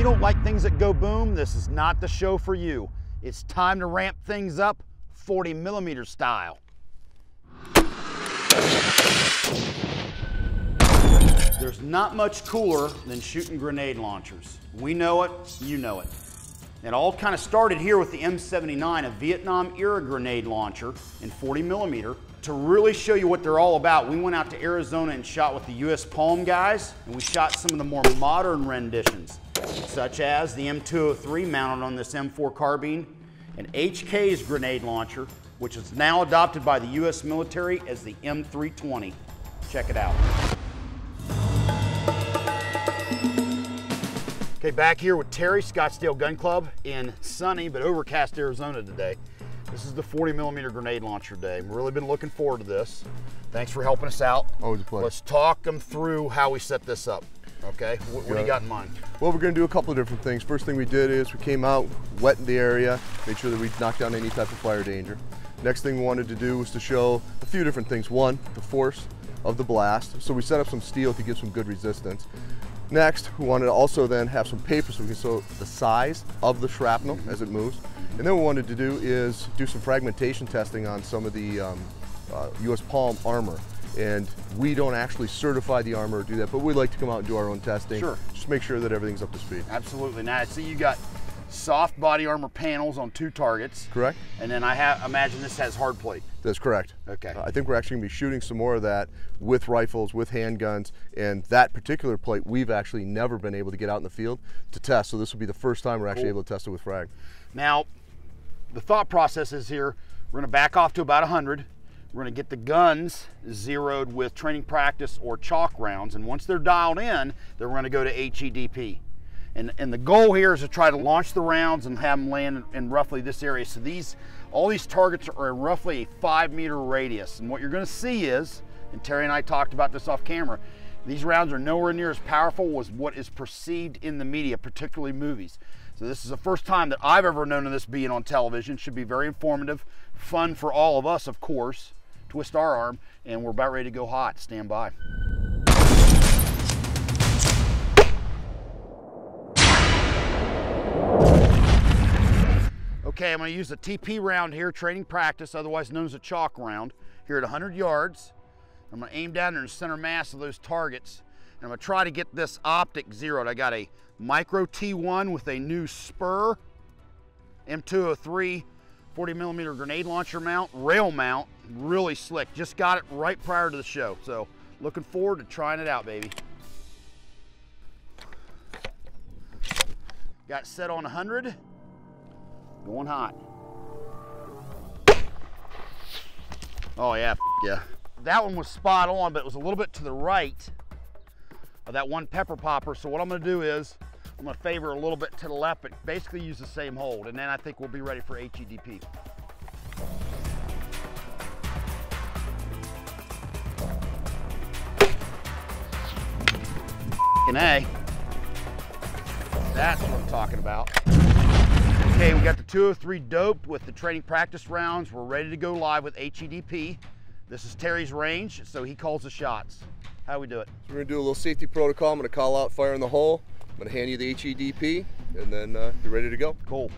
don't like things that go boom, this is not the show for you. It's time to ramp things up 40mm style. There's not much cooler than shooting grenade launchers. We know it, you know it. It all kind of started here with the M79, a Vietnam era grenade launcher in 40mm. To really show you what they're all about, we went out to Arizona and shot with the US Palm guys, and we shot some of the more modern renditions, such as the M203 mounted on this M4 carbine, and HK's grenade launcher, which is now adopted by the US military as the M320. Check it out. Okay, back here with Terry, Scottsdale Gun Club in sunny but overcast Arizona today. This is the 40mm grenade launcher day. We've really been looking forward to this. Thanks for helping us out. Always a pleasure. Let's talk them through how we set this up, okay? What do you got in mind? Well, we're gonna do a couple of different things. First thing we did is we came out, wetted the area, made sure that we knocked down any type of fire danger. Next thing we wanted to do was to show a few different things. One, the force of the blast. So we set up some steel to give some good resistance. Next, we wanted to also then have some paper so we can show the size of the shrapnel as it moves. And then what we wanted to do is do some fragmentation testing on some of the US Palm armor. And we don't actually certify the armor or do that, but we like to come out and do our own testing. Sure. Just make sure that everything's up to speed. Absolutely. Now, I see you got soft body armor panels on 2 targets. Correct. And then I imagine this has hard plate. That's correct. Okay. I think we're actually going to be shooting some more of that with rifles, with handguns, and that particular plate we've actually never been able to get out in the field to test, so this will be the first time we're actually able to test it with frag. Now, the thought process is here, we're going to back off to about 100. We're going to get the guns zeroed with training practice or chalk rounds, and once they're dialed in, then we're going to go to HEDP. And the goal here is to try to launch the rounds and have them land in roughly this area. So all these targets are in roughly a 5-meter radius. And what you're gonna see is, and Terry and I talked about this off camera, these rounds are nowhere near as powerful as what is perceived in the media, particularly movies. So this is the first time that I've ever known of this being on television. Should be very informative, fun for all of us, of course. Twist our arm, and we're about ready to go hot. Stand by. Okay, I'm going to use a TP round here, training practice, otherwise known as a chalk round, here at 100 yards. I'm going to aim down in the center mass of those targets, and I'm going to try to get this optic zeroed. I got a micro T1 with a new Spuhr M203 40mm grenade launcher mount, rail mount, really slick. Just got it right prior to the show, so looking forward to trying it out, baby. Got it set on 100. Going hot. Oh yeah, yeah. That one was spot on, but it was a little bit to the right of that one pepper popper. So what I'm gonna do is, I'm gonna favor a little bit to the left, but basically use the same hold. And then I think we'll be ready for HEDP. A. That's what I'm talking about. Okay, we got the 203 doped with the training practice rounds. We're ready to go live with HEDP. This is Terry's range, so he calls the shots. How we do it? So we're gonna do a little safety protocol. I'm gonna call out fire in the hole. I'm gonna hand you the HEDP, and then you're ready to go. Cool.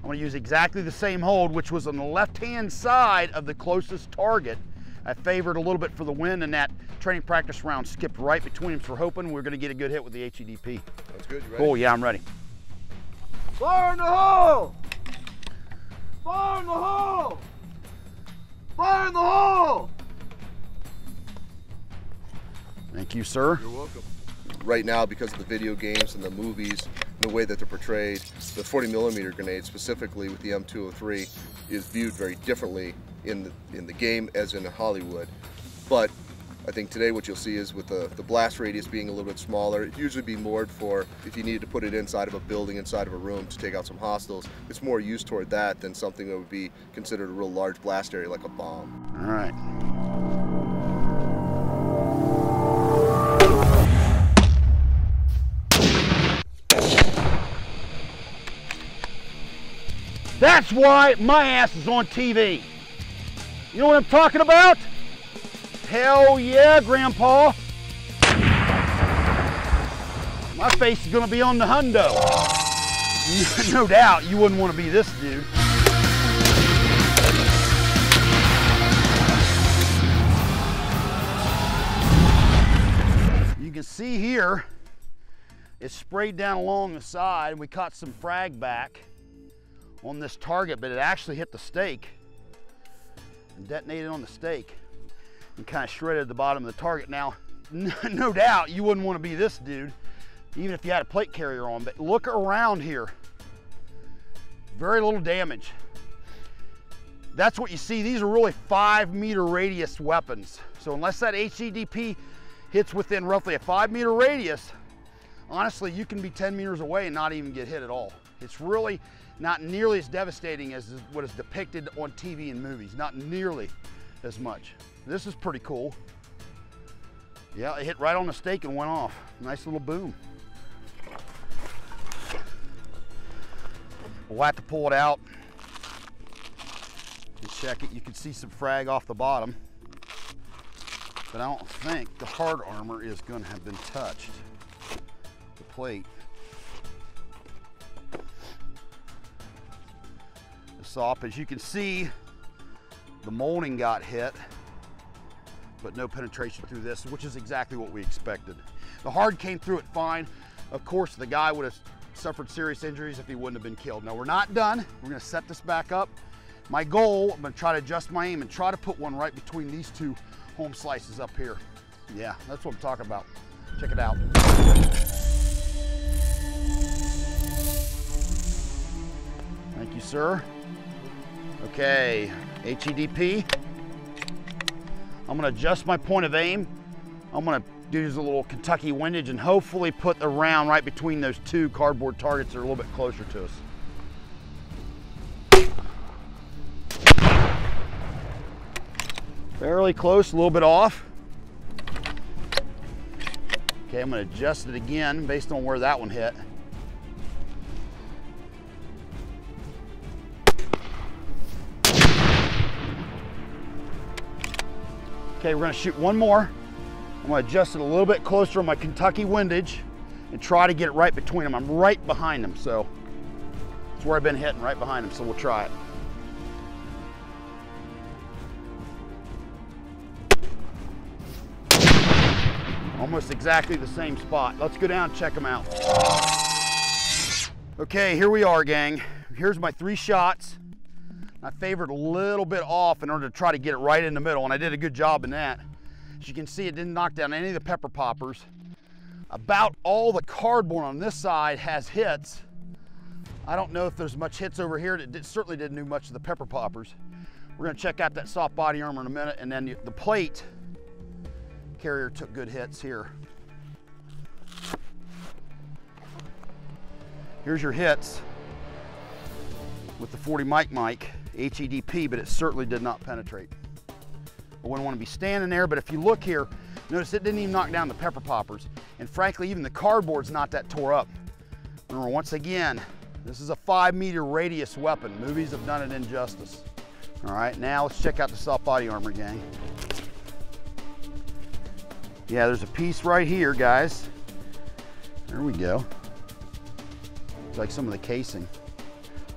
I'm gonna use exactly the same hold, which was on the left-hand side of the closest target. I favored a little bit for the wind, and that training practice round skipped right between them. So we're hoping we're gonna get a good hit with the HEDP. That's good, you ready? Cool, yeah, I'm ready. Fire in the hole! Fire in the hole! Fire in the hole! Thank you, sir. You're welcome. Right now, because of the video games and the movies, and the way that they're portrayed, the 40mm grenade, specifically with the M203, is viewed very differently in the game as in Hollywood. But I think today what you'll see is with the blast radius being a little bit smaller, it'd usually be moored for if you needed to put it inside of a building, inside of a room to take out some hostiles. It's more used toward that than something that would be considered a real large blast area like a bomb. All right. That's why my ass is on TV. You know what I'm talking about? Hell yeah, Grandpa. My face is gonna be on the hundo. No doubt, you wouldn't want to be this dude. You can see here, it's sprayed down along the side, and we caught some frag back on this target, but it actually hit the stake and detonated on the stake and kind of shredded the bottom of the target. Now, no doubt you wouldn't want to be this dude, even if you had a plate carrier on, but look around here. Very little damage. That's what you see. These are really 5-meter radius weapons. So unless that HEDP hits within roughly a 5-meter radius, honestly, you can be 10 meters away and not even get hit at all. It's really not nearly as devastating as what is depicted on TV and movies. Not nearly as much. This is pretty cool. Yeah, it hit right on the stake and went off. Nice little boom. We'll have to pull it out and check it. You can see some frag off the bottom, but I don't think the hard armor is going to have been touched. The plate. Off. As you can see, the molding got hit, but no penetration through this, which is exactly what we expected. The hard came through it fine. Of course, the guy would have suffered serious injuries if he wouldn't have been killed. Now, we're not done. We're going to set this back up. My goal, I'm going to try to adjust my aim and try to put one right between these two home slices up here. Yeah, that's what I'm talking about. Check it out. Thank you, sir. Okay, HEDP. I'm gonna adjust my point of aim. I'm gonna do a little Kentucky windage and hopefully put the round right between those two cardboard targets that are a little bit closer to us. Fairly close, a little bit off. Okay, I'm gonna adjust it again based on where that one hit. Okay, we're gonna shoot one more. I'm gonna adjust it a little bit closer on my Kentucky windage and try to get it right between them. I'm right behind them, so it's where I've been hitting, right behind them, so we'll try it. Almost exactly the same spot. Let's go down and check them out. Okay, here we are, gang. Here's my 3 shots. I favored a little bit off in order to try to get it right in the middle, and I did a good job in that. As you can see, it didn't knock down any of the pepper poppers. About all the cardboard on this side has hits. I don't know if there's much hits over here. It certainly didn't do much of the pepper poppers. We're gonna check out that soft body armor in a minute, and then the plate carrier took good hits here. Here's your hits with the 40 mic HEDP, but it certainly did not penetrate. I wouldn't want to be standing there, but if you look here, notice it didn't even knock down the pepper poppers. And frankly, even the cardboard's not that tore up. Remember, once again, this is a 5-meter radius weapon. Movies have done it injustice. All right, now let's check out the soft body armor, gang. Yeah, there's a piece right here, guys. There we go. Looks like some of the casing.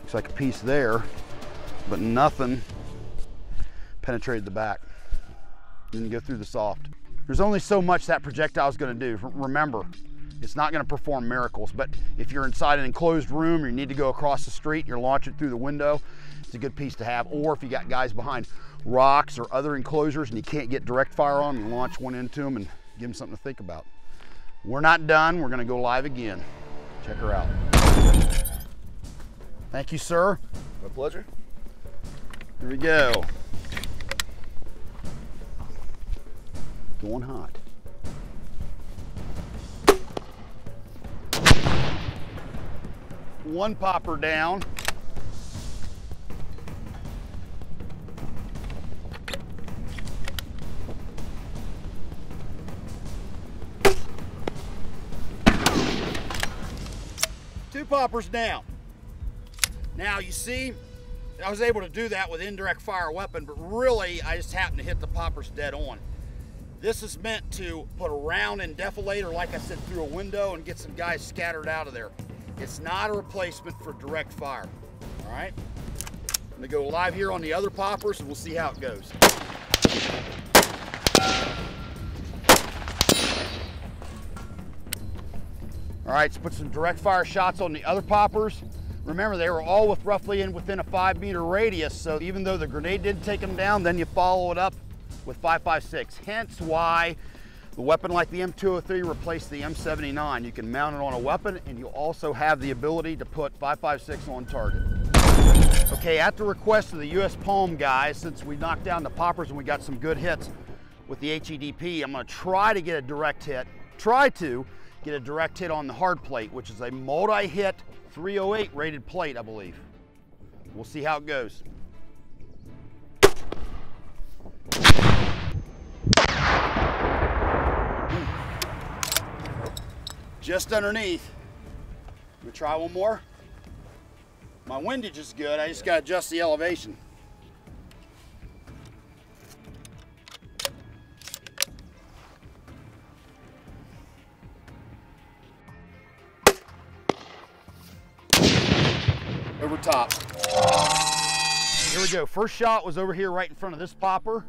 Looks like a piece there, but nothing penetrated the back. Didn't go through the soft. There's only so much that projectile is going to do. Remember, it's not going to perform miracles, but if you're inside an enclosed room or you need to go across the street, you're launching through the window, it's a good piece to have. Or if you got guys behind rocks or other enclosures and you can't get direct fire on, you launch one into them and give them something to think about. We're not done. We're going to go live again. Check her out. Thank you, sir. My pleasure. Here we go. Going hot. One popper down. Two poppers down. Now you see, I was able to do that with indirect fire weapon, but really I just happened to hit the poppers dead on. This is meant to put a round in defilator, like I said, through a window and get some guys scattered out of there. It's not a replacement for direct fire, all right? I'm gonna go live here on the other poppers and we'll see how it goes. All right, let's put some direct fire shots on the other poppers. Remember, they were all within a 5 meter radius, so even though the grenade didn't take them down, then you follow it up with 5.56. Hence why the weapon like the M203 replaced the M79. You can mount it on a weapon, and you also have the ability to put 5.56 on target. Okay, at the request of the US Palm guys, since we knocked down the poppers and we got some good hits with the HEDP, I'm gonna try to get a direct hit, on the hard plate, which is a multi-hit 308 rated plate, I believe. We'll see how it goes. Just underneath. I'm gonna try one more. My windage is good, I just gotta adjust the elevation. Over top. Here we go. First shot was over here right in front of this popper.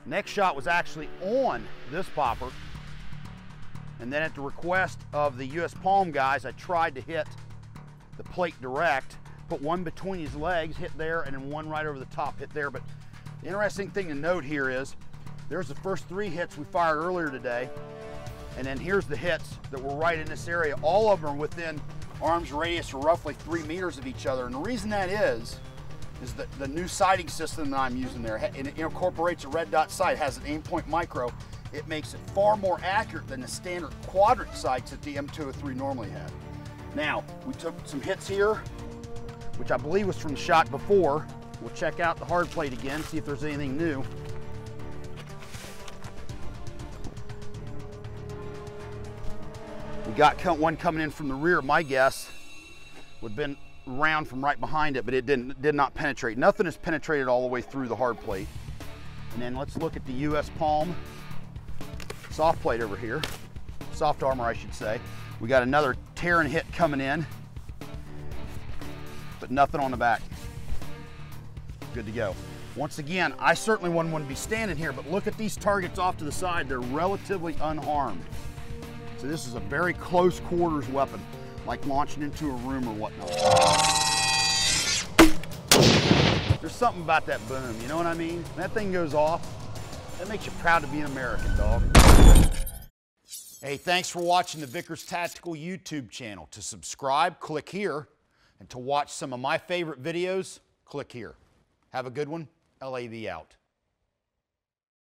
Next shot was actually on this popper. And then at the request of the US Palm guys, I tried to hit the plate direct, put one between his legs, hit there, and then one right over the top, hit there. But the interesting thing to note here is, there's the first 3 hits we fired earlier today. And then here's the hits that were right in this area. All of them are within arm's radius, or roughly 3 meters of each other. And the reason that is that the new sighting system that I'm using there, and it incorporates a red dot sight, has an aim point micro. It makes it far more accurate than the standard quadrant sights that the M203 normally had. Now, we took some hits here, which I believe was from the shot before. We'll check out the hard plate again, see if there's anything new. We got one coming in from the rear. My guess would have been round from right behind it, but it did not penetrate. Nothing has penetrated all the way through the hard plate. And then let's look at the US Palm soft plate over here. Soft armor, I should say. We got another tear and hit coming in, but nothing on the back. Good to go. Once again, I certainly wouldn't want to be standing here, but look at these targets off to the side. They're relatively unharmed. So this is a very close quarters weapon, like launching into a room or whatnot. There's something about that boom, you know what I mean? When that thing goes off, that makes you proud to be an American, dog. Hey, thanks for watching the Vickers Tactical YouTube channel. To subscribe, click here. And to watch some of my favorite videos, click here. Have a good one. LAV out.